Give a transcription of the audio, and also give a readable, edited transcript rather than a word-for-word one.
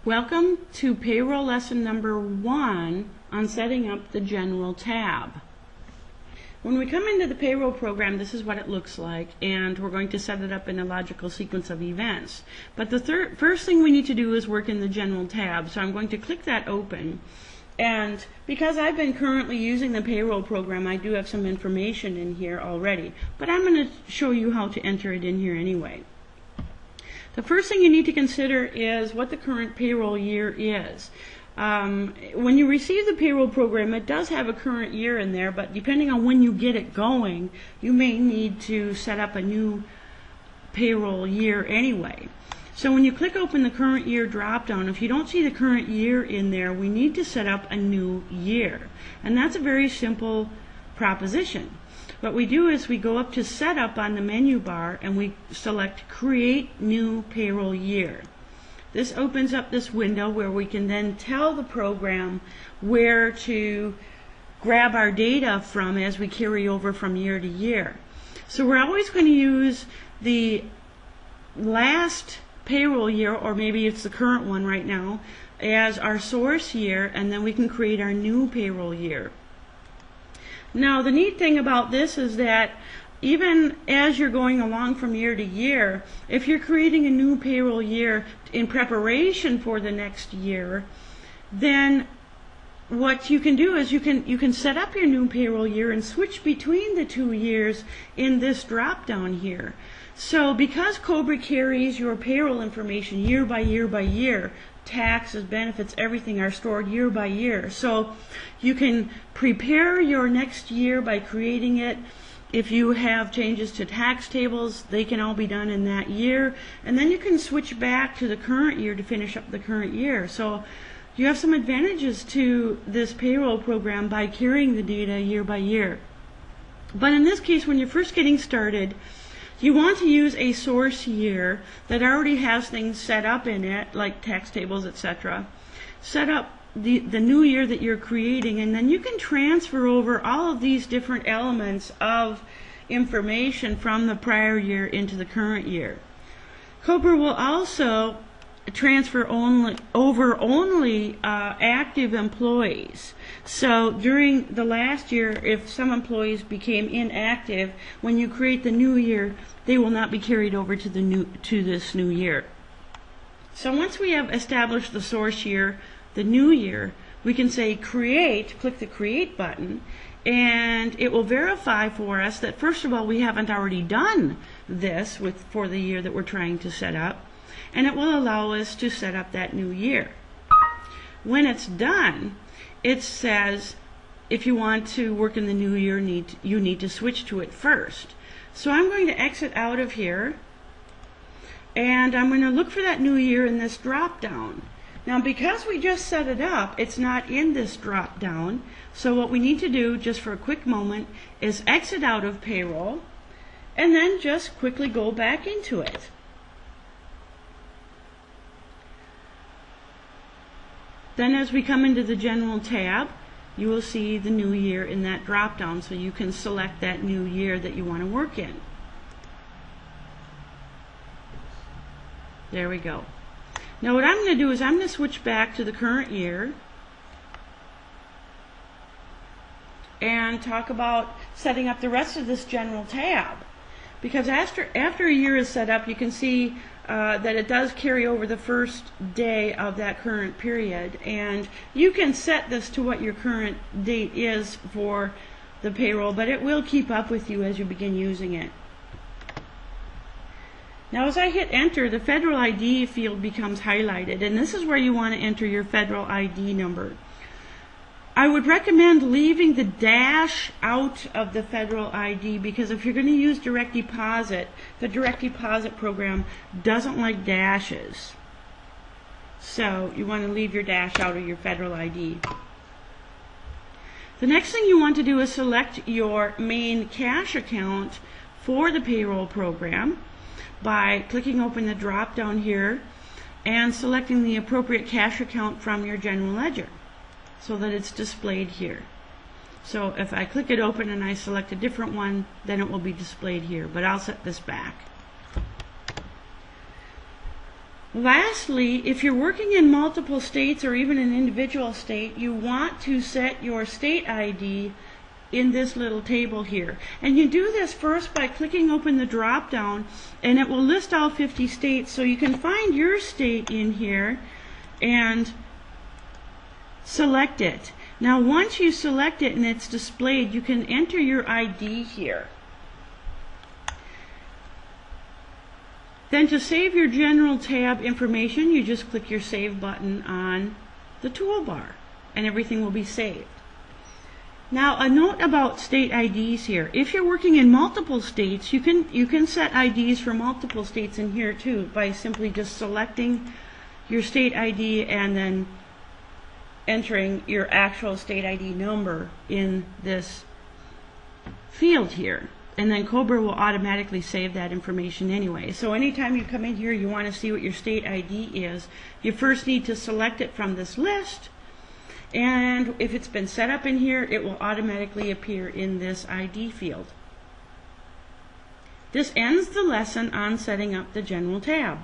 Welcome to Payroll lesson number 1 on setting up the General tab. When we come into the Payroll program, this is what it looks like, and we're going to set it up in a logical sequence of events. But the first thing we need to do is work in the General tab, so I'm going to click that open. And because I've been currently using the Payroll program, I do have some information in here already, but I'm going to show you how to enter it in here anyway. The first thing you need to consider is what the current payroll year is. When you receive the payroll program, it does have a current year in there, but depending on when you get it going, you may need to set up a new payroll year anyway. So when you click open the current year drop-down, if you don't see the current year in there, we need to set up a new year. And that's a very simple proposition. What we do is we go up to Setup on the menu bar and we select Create New Payroll Year. This opens up this window where we can then tell the program where to grab our data from as we carry over from year to year. So we're always going to use the last payroll year, or maybe it's the current one right now, as our source year, and then we can create our new payroll year. Now the neat thing about this is that even as you're going along from year to year, if you're creating a new payroll year in preparation for the next year, then what you can do is you can set up your new payroll year and switch between the two years in this drop down here. So because COBRA carries your payroll information year by year by year, taxes, benefits, everything are stored year by year. So you can prepare your next year by creating it. If you have changes to tax tables, they can all be done in that year. And then you can switch back to the current year to finish up the current year. So you have some advantages to this payroll program by carrying the data year by year. But in this case, when you're first getting started, you want to use a source year that already has things set up in it, like tax tables, etc. Set up the new year that you're creating, and then you can transfer over all of these different elements of information from the prior year into the current year. COBRA will also transfer over only active employees. So during the last year, if some employees became inactive, when you create the new year, they will not be carried over to this new year. So once we have established the source year, the new year, we can say create, click the create button, and it will verify for us that first of all we haven't already done this for the year that we're trying to set up, and it will allow us to set up that new year. When it's done, it says if you want to work in the new year, you need to switch to it first. So I'm going to exit out of here, and I'm going to look for that new year in this drop down. Now because we just set it up, it's not in this drop down, so what we need to do just for a quick moment is exit out of Payroll and then just quickly go back into it. Then as we come into the General tab, you will see the new year in that drop down, so you can select that new year that you want to work in. There we go. Now what I'm going to do is I'm going to switch back to the current year and talk about setting up the rest of this General tab. Because after a year is set up, you can see that it does carry over the first day of that current period, and you can set this to what your current date is for the payroll, but it will keep up with you as you begin using it. Now as I hit enter, the federal ID field becomes highlighted, and this is where you want to enter your federal ID number. I would recommend leaving the dash out of the federal ID, because if you're going to use direct deposit, the direct deposit program doesn't like dashes. So you want to leave your dash out of your federal ID. The next thing you want to do is select your main cash account for the payroll program by clicking open the drop down here and selecting the appropriate cash account from your general ledger, so that it's displayed here. So if I click it open and I select a different one, then it will be displayed here, but I'll set this back. Lastly, if you're working in multiple states or even an individual state, you want to set your state ID in this little table here. And you do this first by clicking open the drop down, and it will list all 50 states, so you can find your state in here and select it. Now once you select it and it's displayed, you can enter your ID here. Then to save your general tab information, you just click your save button on the toolbar and everything will be saved. Now a note about state IDs here. If you're working in multiple states, you can set IDs for multiple states in here too by simply just selecting your state ID and then entering your actual state ID number in this field here. And then Cobra will automatically save that information anyway. So anytime you come in here, you want to see what your state ID is, you first need to select it from this list. And if it's been set up in here, it will automatically appear in this ID field. This ends the lesson on setting up the general tab.